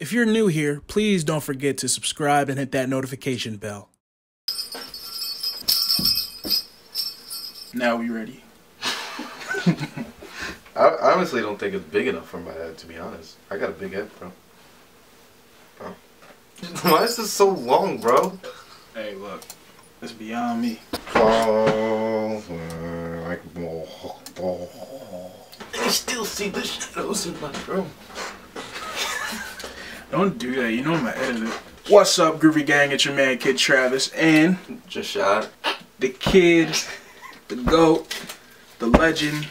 If you're new here, please don't forget to subscribe and hit that notification bell. Now we ready? I honestly don't think it's big enough for my head, to be honest. I got a big head, bro. Oh. Why is this so long, bro? Hey, look. It's beyond me. I still see the shadows in my room. Don't do that. You know I'm gonna edit it. What's up, Groovie Gang? It's your man, Kid Travis, and Just Shad. the kid, the GOAT, the legend,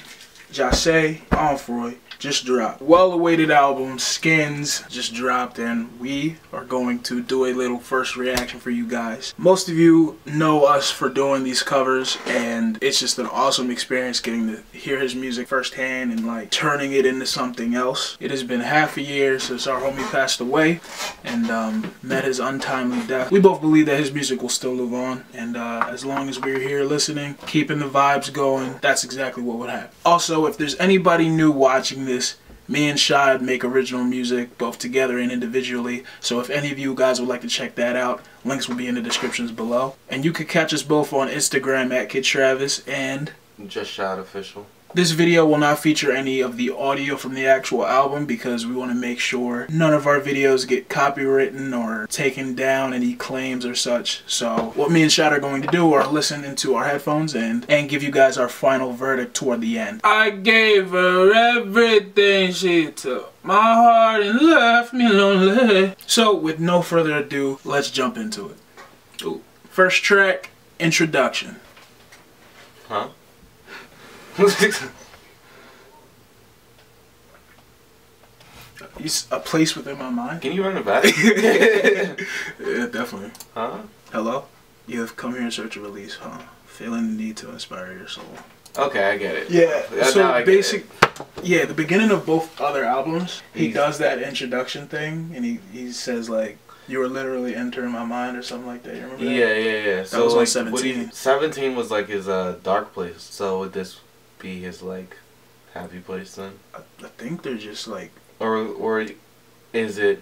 Jase Onfroy just dropped. Well-awaited album, Skins, just dropped, and we are going to do a little first reaction for you guys. Most of you know us for doing these covers, and it's just an awesome experience getting to hear his music firsthand and like turning it into something else. It has been half a year since our homie passed away and met his untimely death. We both believe that his music will still live on, and as long as we're here listening, keeping the vibes going, that's exactly what would happen. Also, if there's anybody new watching this, me and Shad make original music both together and individually, so if any of you guys would like to check that out, links will be in the descriptions below. And you can catch us both on Instagram at KidTravis and Xxxtentacion. This video will not feature any of the audio from the actual album because we want to make sure none of our videos get copywritten or taken down any claims or such. So what me and Shad are going to do are listen into our headphones and give you guys our final verdict toward the end. I gave her everything, she took my heart and left me lonely. So with no further ado, let's jump into it. Ooh. First track, Introduction. Huh? He's a place within my mind. Can you run it back? Yeah, definitely. Huh? Hello? You have come here in search of release, huh? Feeling the need to inspire your soul. Okay, I get it. Yeah, so basic. Yeah, the beginning of both other albums, he does that introduction thing, and he says like, "You were literally entering my mind" or something like that. You remember that? Yeah. That So was like, on 17. 17 was like his dark place. So would this be his like happy place then? I think they're just like, or is it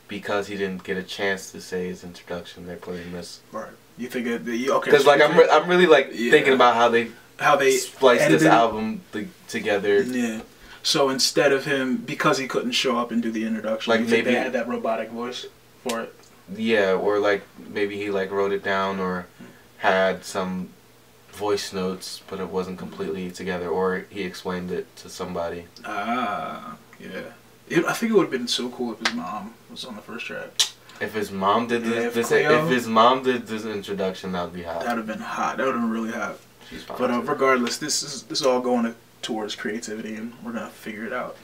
because he didn't get a chance to say his introduction they're putting this? Right. You think okay? Because like I'm really like thinking about how they spliced this album together. Yeah. So instead of him, because he couldn't show up and do the introduction, like maybe they had that robotic voice for it. Yeah, or like maybe he like wrote it down or had some voice notes, but it wasn't completely together, or he explained it to somebody. Ah, yeah. I think it would have been so cool if his mom was on the first track. If his mom did if his mom did this introduction, that would be hot. That would have been hot. That would have been really hot. She's fine. But regardless, this is all going towards creativity, and we're gonna figure it out.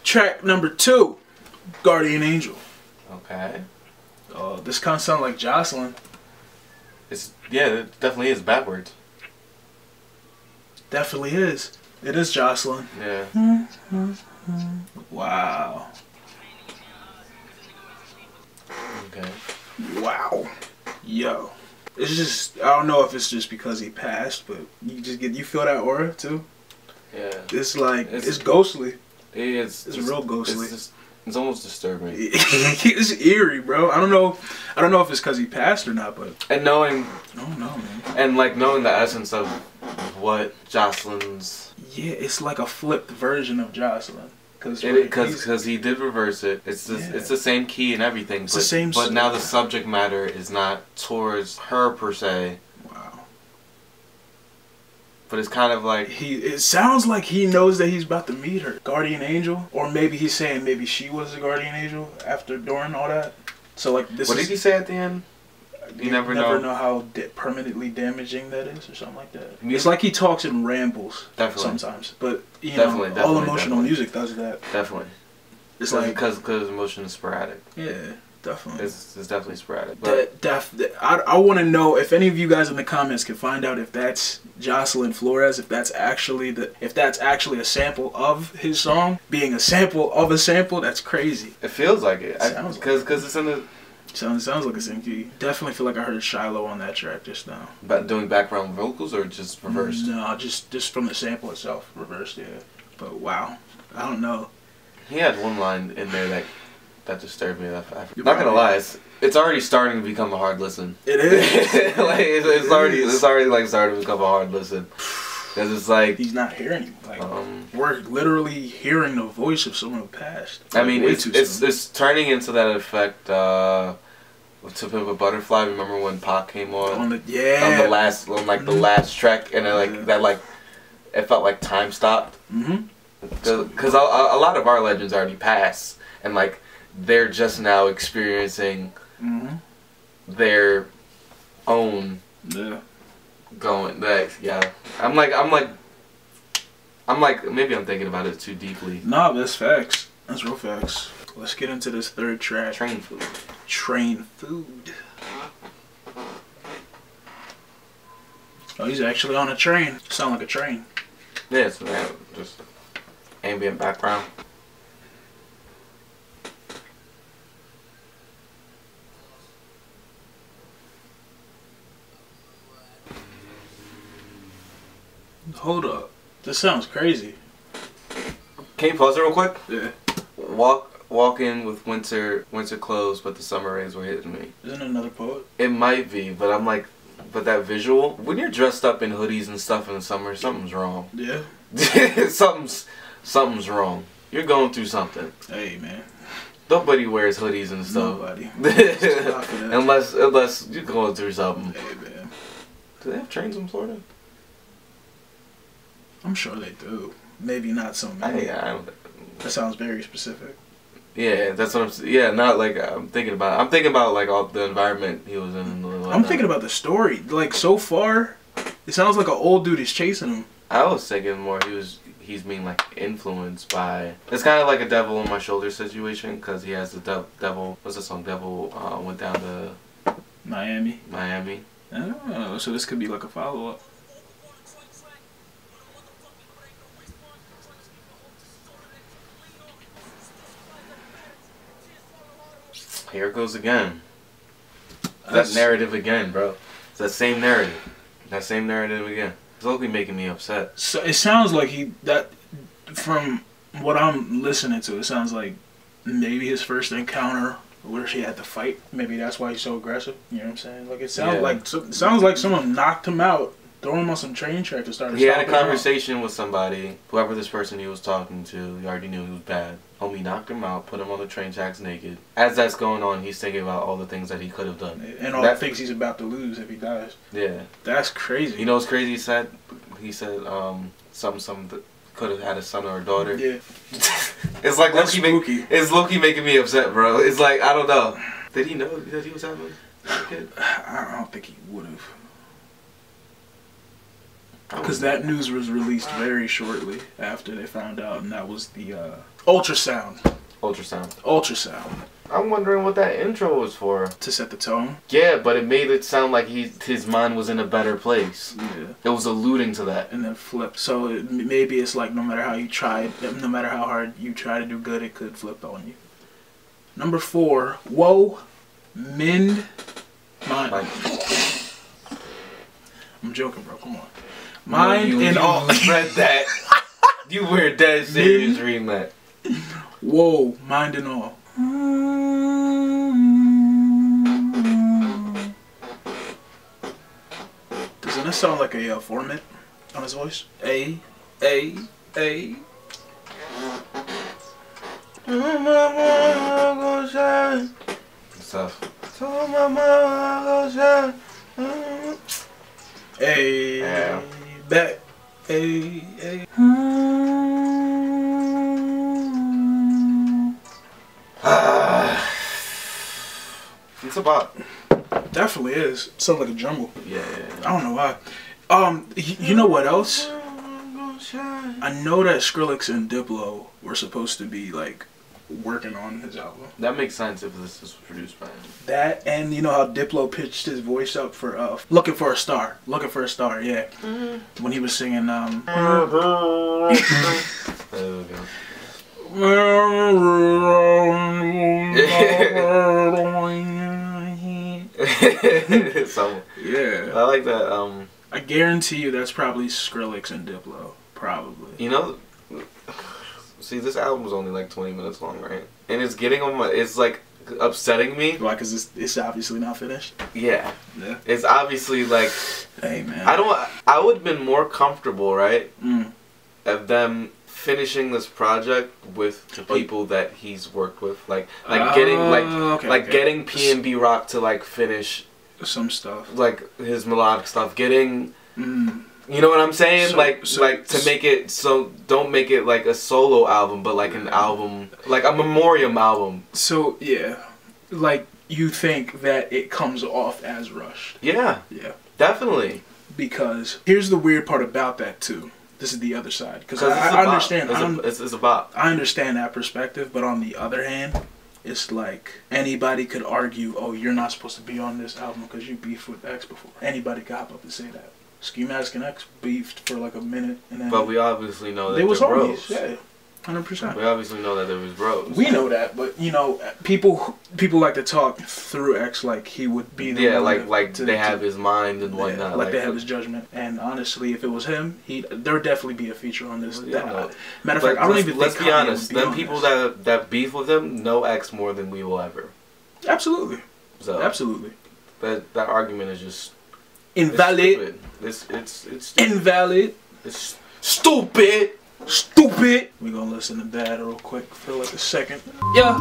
Track number 2, Guardian Angel. Okay. This kind of sounds like Jocelyn. It definitely is backwards. Definitely is. It is Jocelyn. Yeah. Wow. Okay. Wow. Yo. It's just, I don't know if it's just because he passed, but you feel that aura too? Yeah. It's like, it's ghostly. It's real ghostly. It's almost disturbing. It's eerie, bro. I don't know if it's because he passed or not, but knowing, I don't know, man. And like knowing the essence of what Jocelyn's. Yeah, it's like a flipped version of Jocelyn. Because he did reverse it. It's the same key and everything. It's the same. But now the subject matter is not towards her per se. Wow. But it's kind of like it sounds like he knows that he's about to meet her guardian angel, or maybe he's saying maybe she was a guardian angel during all that. So like this. What did he say at the end? You never know how permanently damaging that is, or something like that. It's like he talks in rambles sometimes, but you know, all emotional music does that. Definitely. It's like because emotion is sporadic. Yeah, definitely. It's definitely sporadic. I want to know if any of you guys in the comments can find out if that's Jocelyn Flores, if that's actually a sample of his song being a sample of a sample. That's crazy. It feels like it. Because it's in the. Sounds like a same key. Definitely feel like I heard Shiloh on that track just now. But doing background vocals or just reversed? No, just from the sample itself, reversed. Yeah. But wow, I don't know. He had one line in there that that disturbed me. Not gonna lie, it's already starting to become a hard listen. It is. Like it's already like starting to become a hard listen. Cause it's like he's not hearing you. Like we're literally hearing the voice of someone who passed. I mean, it's turning into that effect. To Pimp a Butterfly. Remember when Pac came on? On the last track, and it felt like time stopped. Because a lot of our legends already passed, and like they're just now experiencing their own going back. Yeah, I'm like maybe I'm thinking about it too deeply. Nah, that's facts. That's real facts. Let's get into this third track. Train food. Train food. Oh, he's actually on a train. Sound like a train. Yeah, it's just ambient background. Hold up. This sounds crazy. Can you pause it real quick? Yeah. Walk in with winter clothes, but the summer rays were hitting me. Isn't it another poet? It might be, but I'm like, but that visual, when you're dressed up in hoodies and stuff in the summer, something's wrong. Yeah. something's wrong. You're going through something. Hey, man. Nobody wears hoodies and stuff. Nobody. unless you're going through something. Hey, man. Do they have trains in Florida? I'm sure they do. Maybe not so many. I don't. That sounds very specific. Yeah, that's what I'm saying. Yeah, not like I'm thinking about like all the environment he was in. I'm thinking about the story. Like so far, it sounds like an old dude is chasing him. I was thinking more he's being like influenced by. It's kind of like a devil on my shoulder situation because he has the devil. What's the song? Devil went down to Miami. Oh, so this could be like a follow up. Here it goes again. That narrative again, bro. It's that same narrative. That same narrative again. It's literally making me upset. So it sounds like from what I'm listening to, it sounds like maybe his first encounter where she had to fight. Maybe that's why he's so aggressive. You know what I'm saying? Like it sounds like someone knocked him out, threw him on some train tracks and started. He had a conversation with somebody, whoever this person he was talking to. He already knew he was bad. Homie knocked him out, put him on the train tracks naked. As that's going on, he's thinking about all the things that he could have done. And all the things he's about to lose if he dies. Yeah. That's crazy. You know what's crazy he said? He said, something that could have had a son or a daughter. Yeah. It's like low-key making me upset, bro. It's like, I don't know. Did he know that he was having a kid? I don't think he would have. Because that news was released very shortly after they found out, and that was the ultrasound. Ultrasound. I'm wondering what that intro was for. To set the tone? Yeah, but it made it sound like his mind was in a better place. Yeah. It was alluding to that. And then flip. So maybe it's like no matter how you tried, no matter how hard you try to do good, it could flip on you. Number 4, Whoa, Mind. I'm joking, bro. Come on. Mind and all. You read that. You were dead serious reading that. Whoa, mind and all. Doesn't that sound like a format on his voice? A. Stuff. Hey, yeah. Back. Hey. It's a bop. Definitely is. Sounds like a jungle. Yeah. I don't know why. You know what else? I know that Skrillex and Diplo were supposed to be like working on his album. That makes sense if this was produced by him. That, and you know how Diplo pitched his voice up for Looking for a Star. Looking for a Star, yeah. When he was singing So, yeah. I like that. I guarantee you that's probably Skrillex and Diplo. Probably. You know, see, this album was only like 20 minutes long, right? and it's getting on my. It's like upsetting me. Why? Because it's obviously not finished. Yeah. Yeah. It's obviously like. Hey man. I would have been more comfortable, right? Of them finishing this project with the people that he's worked with, like getting P&B Rock to like finish some stuff, like his melodic stuff, getting. You know what I'm saying? To make it so don't make it like a solo album, but like an album, like a memoriam album. So yeah, like you think that it comes off as rushed? Yeah, yeah, definitely. Because here's the weird part about that too. This is the other side. Because I understand. It's a bop. I understand that perspective, but on the other hand, it's like anybody could argue, oh, you're not supposed to be on this album because you beefed with X before. Anybody could hop up and say that. Ski Mask and X beefed for like a minute, and then. But we obviously know that they was bros. homies. Yeah, 100%. We obviously know that there was bros. We know that, but you know, people like to talk through X like he would be the they have his mind and whatnot. Yeah, like they have his judgment. And honestly, if it was him, there'd definitely be a feature on this. Matter of fact, I don't even. Let's be honest. Them people that beef with him know X more than we will ever. Absolutely. So absolutely. That argument is just invalid. It's invalid. It's stupid. Stupid. We're gonna listen to that real quick for like a second. Yeah.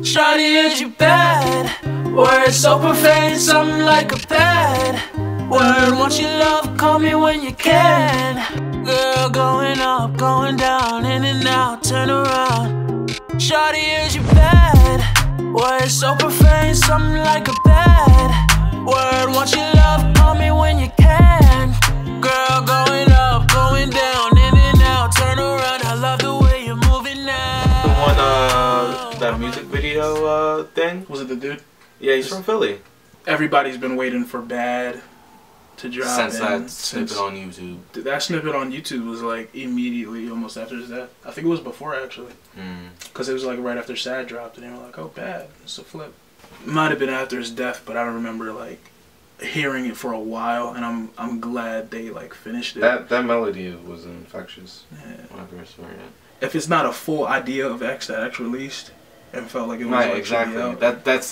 Shawty, is you bad? Words so profane, something like a bad word. Want your love, call me when you can. Girl, going up, going down, in and out, turn around. Shawty, is you bad? Words so profane, something like a bad word. Want your love, call me when you can. Girl, going up, going down, in and out, turn around. I love the way you're moving now. The one, that music video thing. Was it the dude? Yeah, he's from Philly. Everybody's been waiting for Bad to drop. Since that snippet on YouTube. That snippet on YouTube was like immediately, almost after his death. I think it was before actually. Because it was like right after Shad dropped, and they were like, "Oh, Bad, it's a flip." Might have been after his death, but I don't remember like hearing it for a while, and I'm glad they like finished it. That melody was infectious. Yeah. Whenever I saw it. If it's not a full idea of X that X released, and felt like it was right, exactly. That's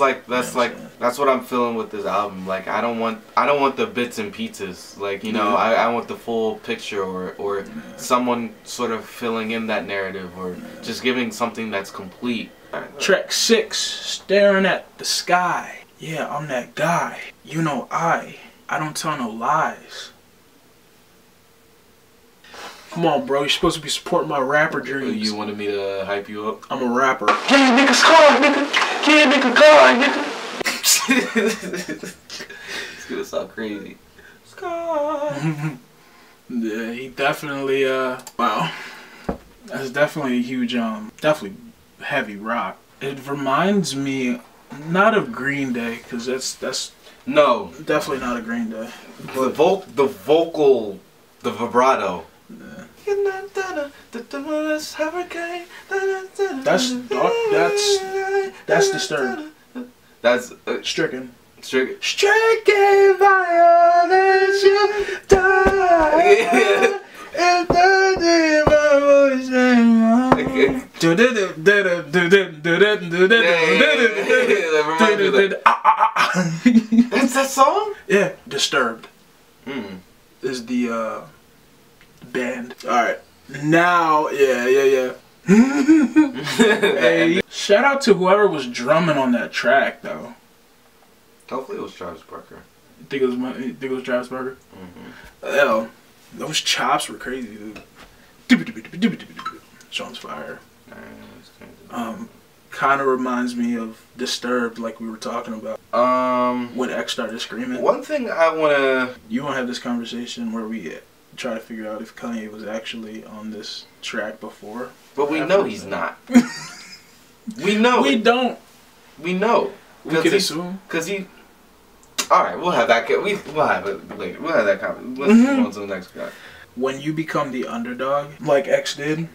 what I'm feeling with this album. Like I don't want the bits and pieces. Like I want the full picture or someone sort of filling in that narrative or just giving something that's complete. Track 6, Staring at the Sky. Yeah, I'm that guy. You know I don't tell no lies. Come on, bro. You're supposed to be supporting my rapper dreams. You wanted me to hype you up? I'm a rapper. Yeah, nigga, scar, nigga. Yeah, nigga, God, nigga. It's gonna sound crazy. Scar. Yeah, he definitely, wow. That's definitely a huge, definitely heavy rock. It reminds me, not of Green Day, because that's no. Definitely not a Green Day. But the vocal, the vibrato. That's dark. That's Disturbed. That's Stricken. Stricken violence, you die. And That's that song? Yeah, Disturbed. Is the band. Alright. Now, yeah. Hey, shout out to whoever was drumming on that track, though. Hopefully it was Travis Barker. You think it was Travis Barker? Hell, those chops were crazy, dude. Sean's fire. Kind of reminds me of Disturbed, like we were talking about. When X started screaming. One thing I wanna... You wanna have this conversation where we try to figure out if Kanye was actually on this track before. But we know he's not. We know. We don't. We know. We can assume. Because he... Alright, we'll have that. We'll have it later. We'll have that conversation. Let's move on to the next guy. When you become the underdog, like X did,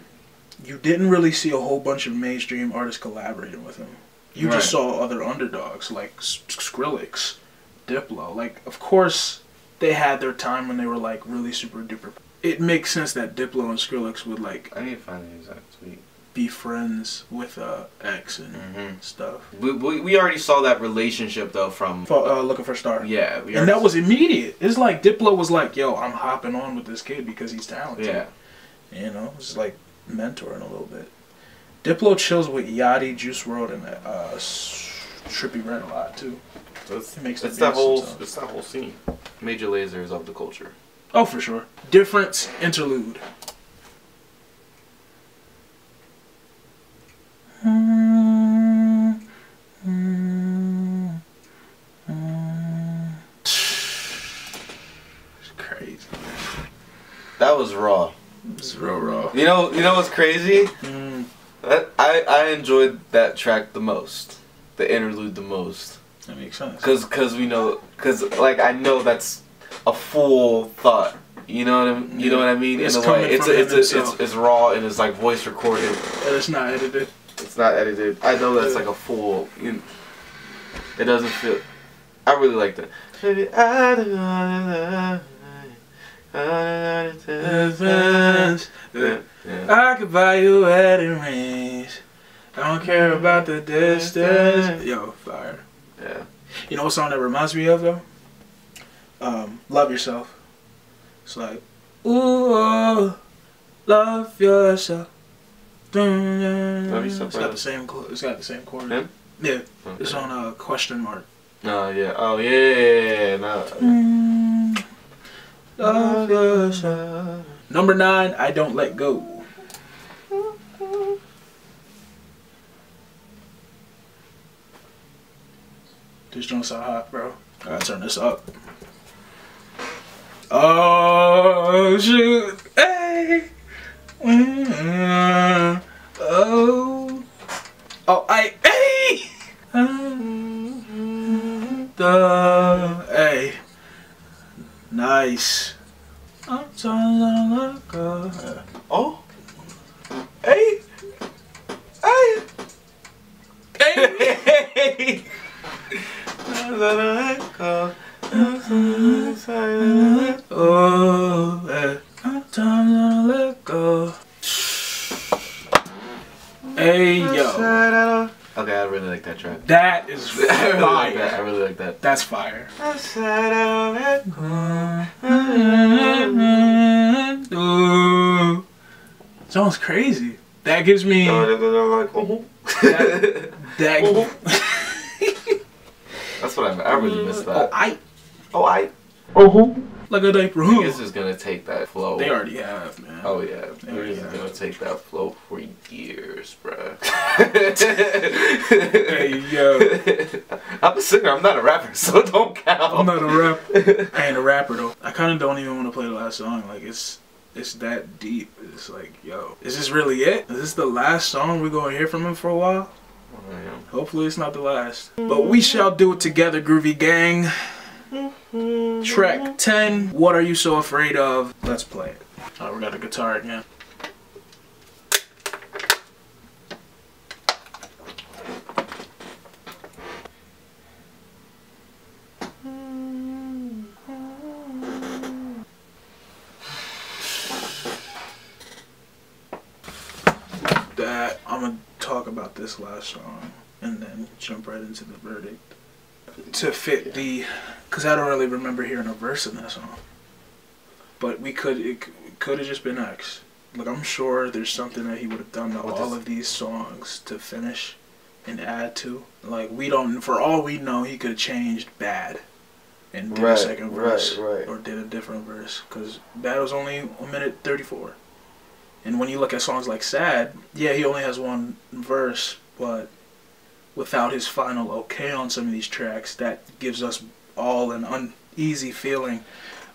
you didn't really see a whole bunch of mainstream artists collaborating with him. You just saw other underdogs like Skrillex, Diplo. Like, of course, they had their time when they were like really super duper. It makes sense that Diplo and Skrillex would like. I need to find the exact tweet. Be friends with X and stuff. We already saw that relationship though from Looking for a Star. Yeah, and that was immediate. It's like Diplo was like, "Yo, I'm hopping on with this kid because he's talented." Yeah, you know, it's like mentoring a little bit. Diplo chills with Yachty, Juice WRLD, and Trippie Redd a lot too. So it's that whole scene. Major Lazer is of the culture. Oh, for sure. Difference interlude. It's crazy. That was raw. It's real raw. You know what's crazy? I enjoyed that track the most, the interlude the most. That makes sense. Cause like I know that's a full thought. You know what I mean? It's in a way, it's raw and it's like voice recorded. And it's not edited. It's not edited. I know that's like a full. It doesn't feel. I really like that. I could buy you wedding rings. I don't care about the distance. Yo, fire. Yeah. You know what song that reminds me of though? Love Yourself. It's like, ooh, love yourself. Love Yourself. It's got the same. It's got the same chord. Him? Yeah. Okay. It's on question mark. No, yeah. Oh, yeah. No. Love yourself. Number 9, I Don't Let Go. This joint's so hot, bro. I gotta turn this up. Oh, shoot. Hey. Oh. Oh, hey. Hey. Nice. I'm trying to let go. Oh. Hey. Hey. Hey. Oh, hey. I'm trying to let go. Hey, yo. Okay, I really like that track. That is fire. I really like that. That's fire. Sounds crazy. That gives me. That's what I really missed that. Oh, like a diaper. Niggas is gonna take that flow. They already have, man. Oh yeah, niggas is gonna take that flow for years, bruh. Hey yo, I'm a singer. I'm not a rapper, so it don't count. I'm not a rapper. I ain't a rapper though. I kind of don't even want to play the last song. Like it's that deep. It's like, yo, is this really it? Is this the last song we're gonna hear from him for a while? Hopefully it's not the last. But we shall do it together, Groovie Gang. Track 10, What Are You So Afraid Of? Let's play it. Alright, we got the guitar again. That I'm gonna talk about this last song and then jump right into the verdict. To fit the, because I don't really remember hearing a verse in that song. But it could have just been X. Like, I'm sure there's something that he would have done to all of these songs to finish and add to. Like, we don't, for all we know, he could have changed Bad and did a second verse. Or did a different verse. Because Bad was only 1:34. And when you look at songs like Sad, yeah, he only has one verse, but without his final okay on some of these tracks, that gives us all an uneasy feeling.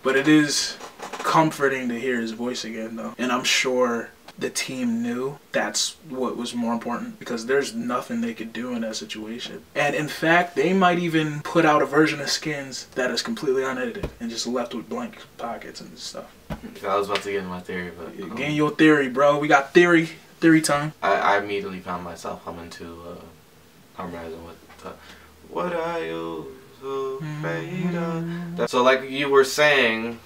But it is comforting to hear his voice again, though. And I'm sure the team knew that's what was more important, because there's nothing they could do in that situation. And in fact, they might even put out a version of Skins that is completely unedited and just left with blank pockets and stuff. I was about to get into my theory, but Gain your theory, bro. We got theory time. I immediately found myself humming to harmonizing with what I use So like you were saying,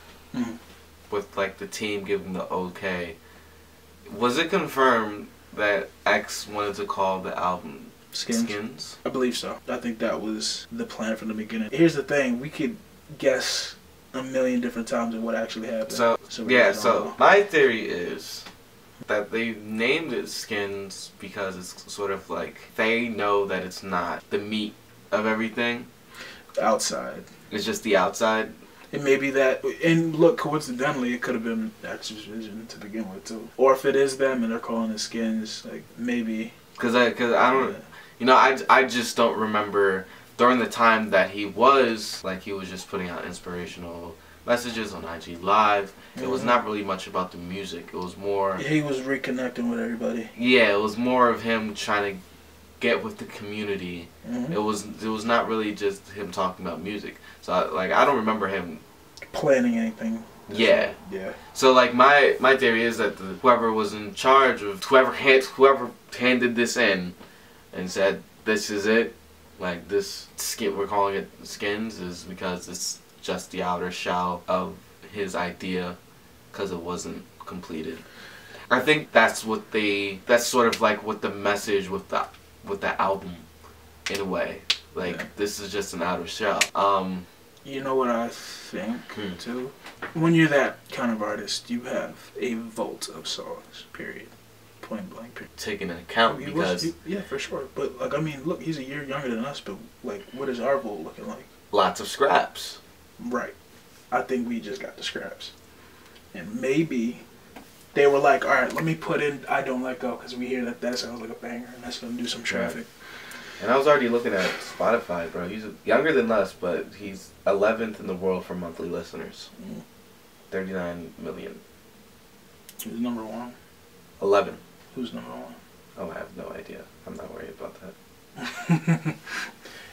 with like the team giving the okay, was it confirmed that X wanted to call the album Skins? I believe so. I think that was the plan from the beginning. Here's the thing, we could guess a million different times of what actually happened. So my theory is that they named it Skins because it's sort of like they know that it's not the meat of everything. Outside. It's just the outside. And maybe that, and look, coincidentally, it could have been X's vision to begin with too. Or if it is them and they're calling it Skins, like maybe. Cause I don't, you know, I just don't remember during the time that he was just putting out inspirational messages on IG Live. It was not really much about the music. It was more. He was reconnecting with everybody. Yeah, it was more of him trying to get with the community. It was not really just him talking about music. So I don't remember him planning anything. Yeah. So like my theory is that whoever was in charge of whoever handed this in and said this is it, like this skin, we're calling it Skins, is because it's just the outer shell of his idea because it wasn't completed. I think that's sort of like what the message with the album in a way. Like this is just an outer shell. You know what I think too? When you're that kind of artist, you have a vault of songs, period. Point blank, period. Taking into account because yeah, for sure. But like I mean, look, he's a year younger than us, but like what is our vault looking like? Lots of scraps. Right. I think we just got the scraps. And maybe they were like, alright, let me put in I Don't Let Go because we hear that sounds like a banger and that's going to do some traffic. Right. And I was already looking at Spotify, bro. He's younger than us, but he's 11th in the world for monthly listeners. 39 million. Who's number one? 11. Who's number one? Oh, I have no idea. I'm not worried about that.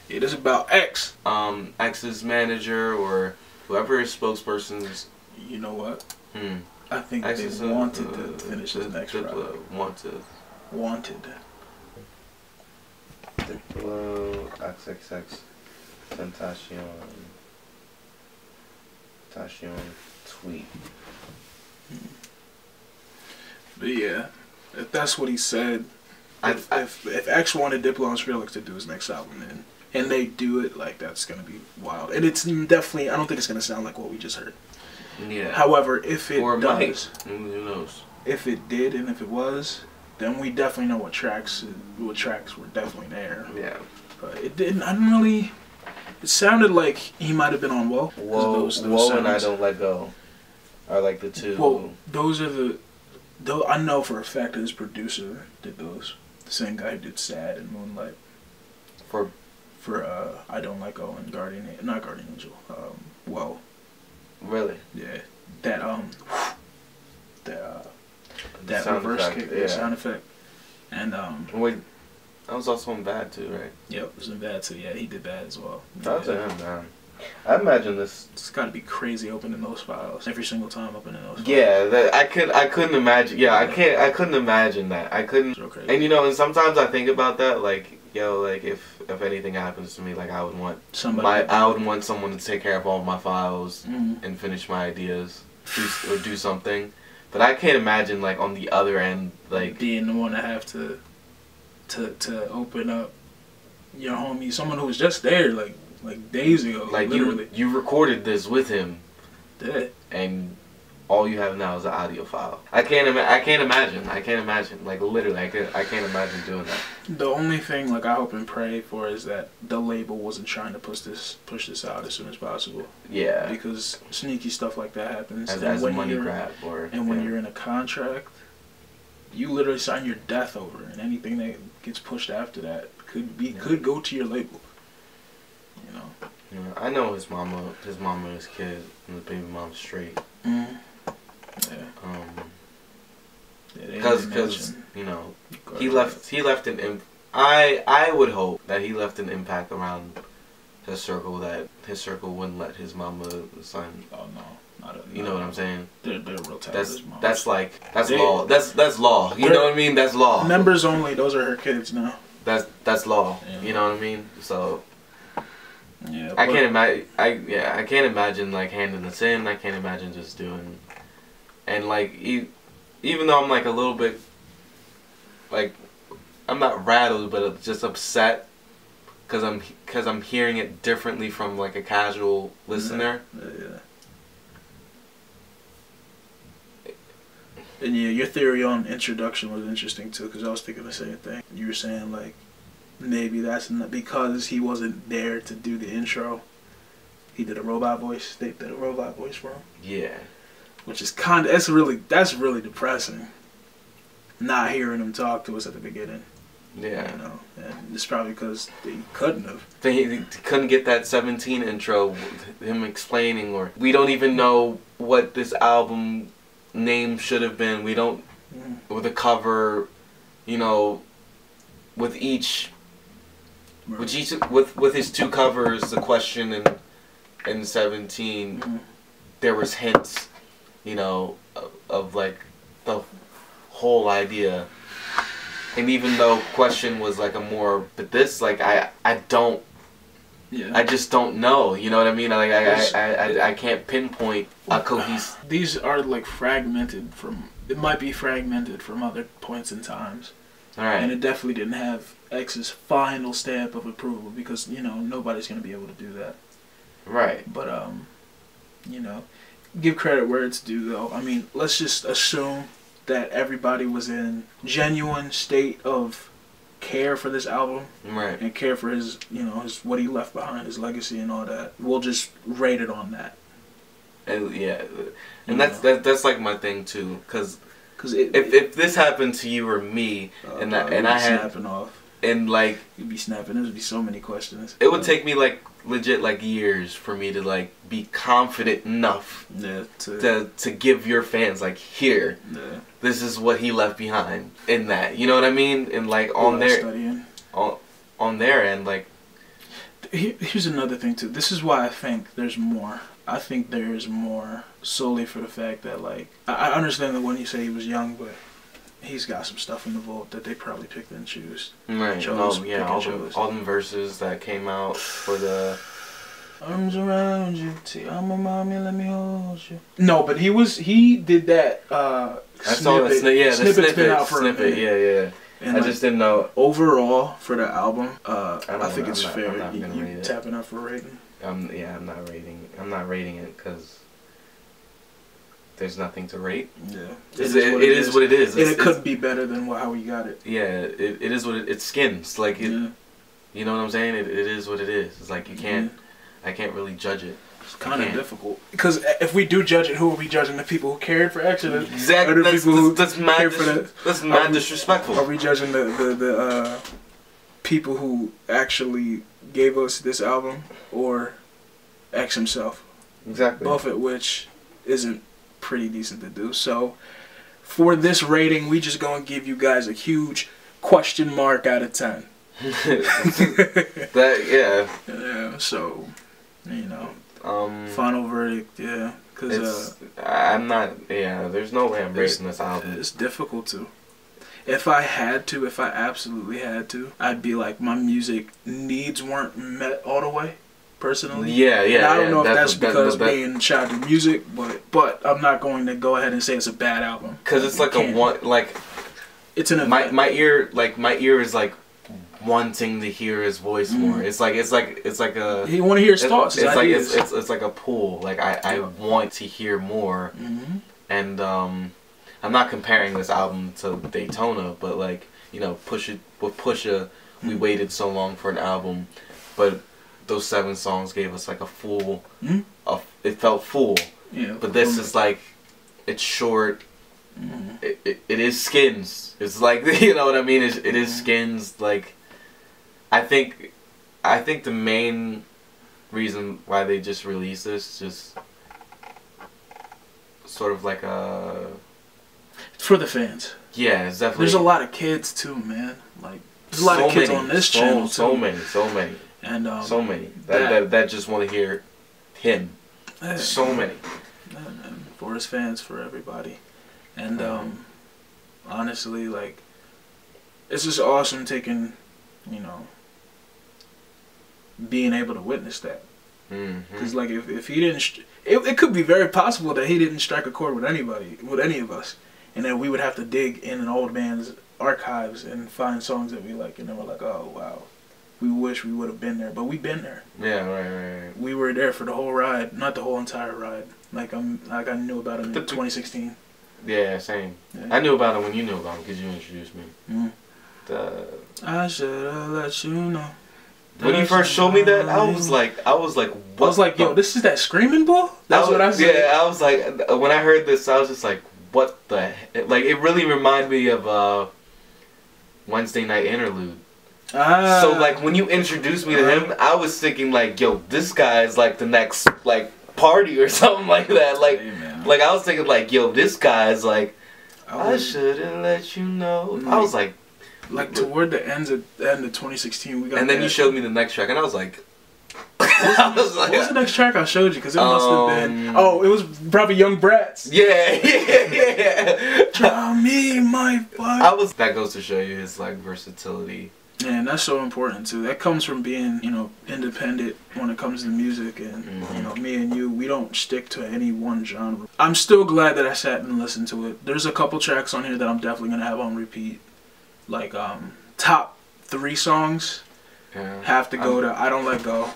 It is about X. X's manager or whoever his spokesperson is. You know what? I think they wanted to finish this next project. Wanted. Diplo, Xxxtentacion, tweet. But yeah, if that's what he said, if X wanted Diplo and Skrillex to do his next album, then and they do it, like that's gonna be wild. And it's definitely, I don't think it's gonna sound like what we just heard. Yeah. However, if it does, who knows? If it did, and if it was, then we definitely know what tracks were definitely there. Yeah. But it didn't. I didn't really. It sounded like he might have been on Whoa. Whoa and I Don't Let Go are like the two. Well, those are the. Though I know for a fact that his producer did those. The same guy who did Sad and Moonlight. For I Don't Let Go and not Guardian Angel. Whoa. Really? Yeah. That reverse kick, sound effect. And wait, that was also in Bad too, right? Yep, it was in Bad too. Yeah, he did Bad as well. That was him, man. I imagine it's got to be crazy opening those files every single time opening those files. Yeah, I couldn't imagine. Yeah, I couldn't imagine that. I couldn't. So crazy. And you know, and sometimes I think about that, like, yo, like if anything happens to me, like I would want someone to take care of all my files and finish my ideas, or do something. But I can't imagine like on the other end, like being the one to have to open up your homie, someone who was just there like days ago. Like literally. you recorded this with him, did, and all you have now is an audio file. I can't imagine. Like literally, I can't imagine doing that. The only thing like I hope and pray for is that the label wasn't trying to push this out as soon as possible. Yeah. Because sneaky stuff like that happens. As a money grab, when you're in a contract, you literally sign your death over, and anything that gets pushed after that could go to your label. You know. Yeah, I know his mama, and his kid, and the baby mom's straight. Because you know he left an I would hope that he left an impact around his circle, that his circle wouldn't let his mama sign. Oh no, you know what I'm saying? They're real tight. That's law. That's law. You know what I mean? That's law. Members only. Those are her kids now. That's law. Yeah. You know what I mean? So Yeah, I can't imagine. I can't imagine like handing this in. I can't imagine just doing, and like even though I'm like a little bit, like, I'm not rattled, but just upset, cause I'm hearing it differently from like a casual listener. Yeah. And yeah, your theory on introduction was interesting too, because I was thinking the same thing. You were saying like, maybe that's not because he wasn't there to do the intro. He did a robot voice. They did a robot voice for him. Yeah. Which is that's really depressing. Not hearing him talk to us at the beginning. Yeah. You know, and it's probably because he couldn't have. He couldn't get that 17 intro, him explaining, or we don't even know what this album name should have been. We don't, with the cover, you know, with each. Right. With his two covers, the question and 17, there was hints, you know, of like the whole idea. And even though question was like a more, but this like I just don't know. You know what I mean? Like I can't pinpoint a cohesive. These are like fragmented from. It might be fragmented from other points in times. All right. And it definitely didn't have X's final stamp of approval because, you know, nobody's going to be able to do that. Right. But, you know, give credit where it's due, though. I mean, let's just assume that everybody was in genuine state of care for this album. Right. And care for his, you know, what he left behind, his legacy and all that. We'll just rate it on that. And, yeah. And that's like my thing, too, because if this happened to you or me, and I had snapping off, and like you'd be snapping, there would be so many questions. It would take me like legit like years for me to like be confident enough to give your fans like here, this is what he left behind in that. You know what I mean? And like on their end, like here's another thing too. This is why I think there's more. I think there is more solely for the fact that, like, I understand that when you say he was young, but he's got some stuff in the vault that they probably picked and choose. Right. All them verses that came out for the arms around you, I'm a mommy, let me hold you. No, but he did that. I saw the snippet's been out for a minute. Yeah. And I just didn't know. Overall, for the album, I think it's fair. You tapping up for a rating. Yeah, I'm not rating it because there's nothing to rate. Yeah, it is what it is. And it could be better than how we got it. Yeah, it is what it skins. Like it, you know what I'm saying? It is what it is. It's like you can't. I can't really judge it. It's kind of difficult because if we do judge it, who are we judging? The people who cared for X, exactly. That's mad disrespectful. Are we judging the people who actually gave us this album, or X himself? Exactly. Both of which isn't pretty decent to do. So for this rating, we just gonna give you guys a huge question mark out of 10. Yeah. So, you know, final verdict. Yeah, because I'm not. Yeah, there's no way I'm rating this album. It's difficult to. If I absolutely had to, I'd be like, my music needs weren't met all the way, personally. Yeah. And I don't know if that's because being Shad to music, but I'm not going to go ahead and say it's a bad album. Because it's like it's an my ear is like wanting to hear his voice more. It's like a. You want to hear his thoughts. It's like a pull. Like I want to hear more, and I'm not comparing this album to Daytona, but like, you know, Pusha, we waited so long for an album, but those 7 songs gave us like a full, it felt full. Yeah. But this is like, it's short. It is skins. It's like, you know what I mean? It is skins. Like, I think the main reason why they just released this just sort of like a. For the fans. Yeah, it's definitely. There's a lot of kids too, man. Like there's a lot of kids on this channel too. So many, and so many that just want to hear him. So many. And for his fans, for everybody, and honestly, like it's just awesome taking, you know, being able to witness that. Because like if he didn't, it could be very possible that he didn't strike a chord with anybody, with any of us, and then we would have to dig in an old man's archives and find songs that we like, and then we're like, oh wow, we wish we would have been there, but we've been there. Yeah, right. We were there for the whole ride, not the whole entire ride. Like I knew about it in 2016. Yeah, same. Yeah. I knew about it when you knew about it because you introduced me. I should have let you know. When you first showed me that, I was like, what? I was like, yo, this is that screaming bull? That's what I said. Yeah, I was like, when I heard this, I was just like, what the heck? Like, it really reminded me of Wednesday Night Interlude. So, like, when you introduced me to him, I was thinking, like, yo, this guy is, like, the next, like, party or something like that. Like, like I was thinking, like, yo, this guy is, like, I shouldn't let you know. I was like toward the end of 2016, we got. And then you showed me the next track, and I was like, what was the next track I showed you? Because it must have been. Oh, it was probably Young Brats. Yeah. Draw me my fuck. That goes to show you his like versatility. And that's so important too. That comes from being, you know, independent when it comes to music, and you know, me and you, we don't stick to any one genre. I'm still glad that I sat and listened to it. There's a couple tracks on here that I'm definitely gonna have on repeat. Like top 3 songs have to go to I Don't Let Go.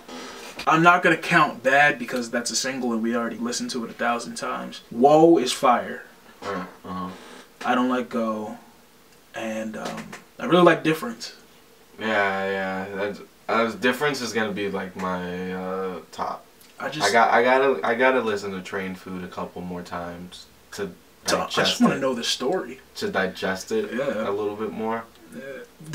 I'm not gonna count Bad because that's a single and we already listened to it 1,000 times. Whoa is fire. I Don't Let Go, and I really like Difference. Yeah. Difference is gonna be like my top. I gotta listen to Train Food a couple more times to digest I just want to know the story. To digest it a little bit more.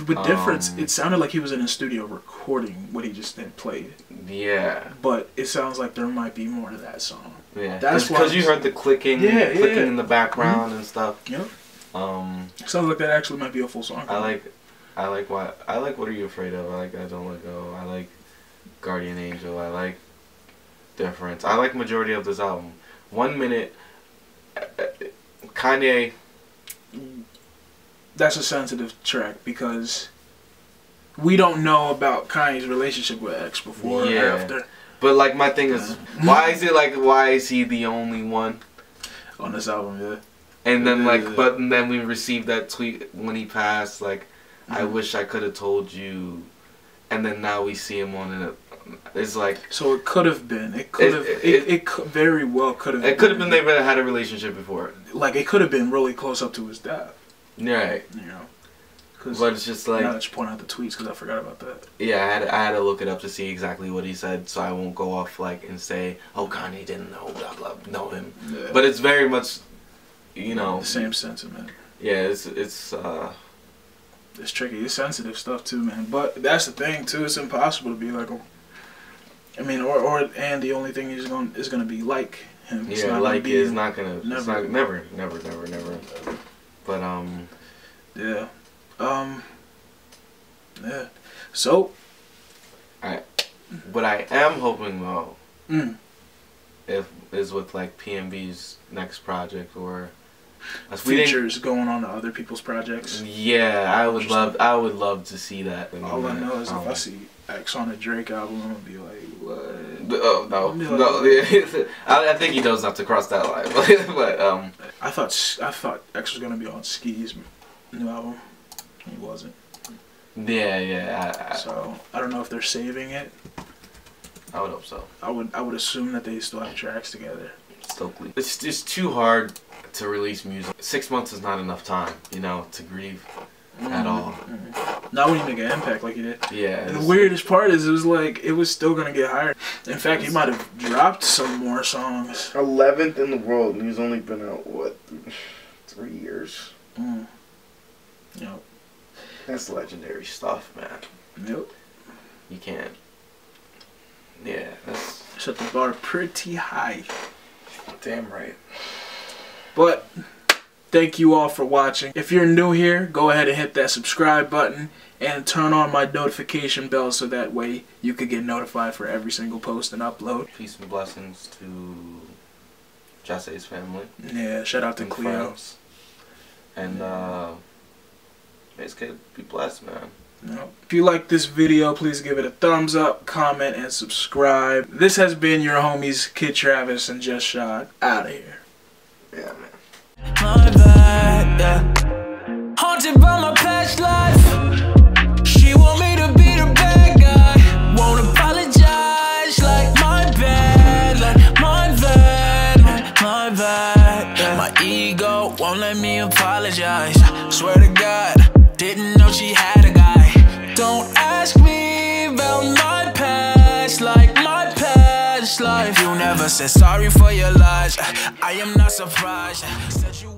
With Difference, it sounded like he was in a studio recording what he just then played. Yeah. But it sounds like there might be more to that song. Yeah. That's because you heard the clicking in the background and stuff. Yep. Sounds like that actually might be a full song. I like What Are You Afraid Of? I like I Don't Let Go. I like Guardian Angel. I like Difference. I like majority of this album. 1 Minute. Kanye. That's a sensitive track because we don't know about Kanye's relationship with X before or after. But like my thing is, why is he the only one on this album? Yeah. And then but then we received that tweet when he passed. Like, I wish I could have told you. And then now we see him on it. It's like, so it could have been. It could have. It very well could have. It could have been they've had a relationship before. Like it could have been really close up to his death. Right. You know. But it's just like, now that you point out the tweets, because I forgot about that. Yeah, I had to look it up to see exactly what he said, so I won't go off like and say, oh, Kanye didn't know blah blah know him. Yeah. But it's very much, you know, the same sentiment. Yeah, it's tricky. It's sensitive stuff too, man. But that's the thing too. It's impossible to be like, I mean, and the only thing is gonna be like him. It's yeah, not like be, it's not gonna. Never. It's not, never. But yeah. Yeah. So. What I am hoping though, is with like PNB's next project or features going on to other people's projects. Yeah, I would love to see that. All I know is if I see X on a Drake album, I'm gonna be like, what? Oh no. I think he knows not to cross that line. But I thought X was gonna be on Ski's new album. He wasn't. Yeah. So I don't know if they're saving it. I would hope so. I would assume that they still have tracks together. Stokely. It's just too hard to release music. 6 months is not enough time, you know, to grieve at all. Not when you make an impact like you did. Yeah. And the weirdest part is it was still gonna get higher. In fact, he might have dropped some more songs. 11th in the world, and he's only been out what, 3 years. Yep. That's legendary stuff, man. Yep. You can't. Yeah, that's set the bar pretty high. Damn right. But thank you all for watching. If you're new here, go ahead and hit that subscribe button and turn on my notification bell so that way you could get notified for every single post and upload. Peace and blessings to Jesse's family. Yeah, shout out to Cleo. Friends. And basically, be blessed, man. If you like this video, please give it a thumbs up, comment, and subscribe. This has been your homies, Kid Travis and Just Shad. Out of here. Yeah, man. My bad, yeah. Haunted by my past life. She want me to be the bad guy. Won't apologize, like my bad, my bad, yeah. My ego won't let me apologize. Swear to God, didn't know she had a guy. Don't ask me about my past, like my past life. You never said sorry for your lies. I am not surprised. Said you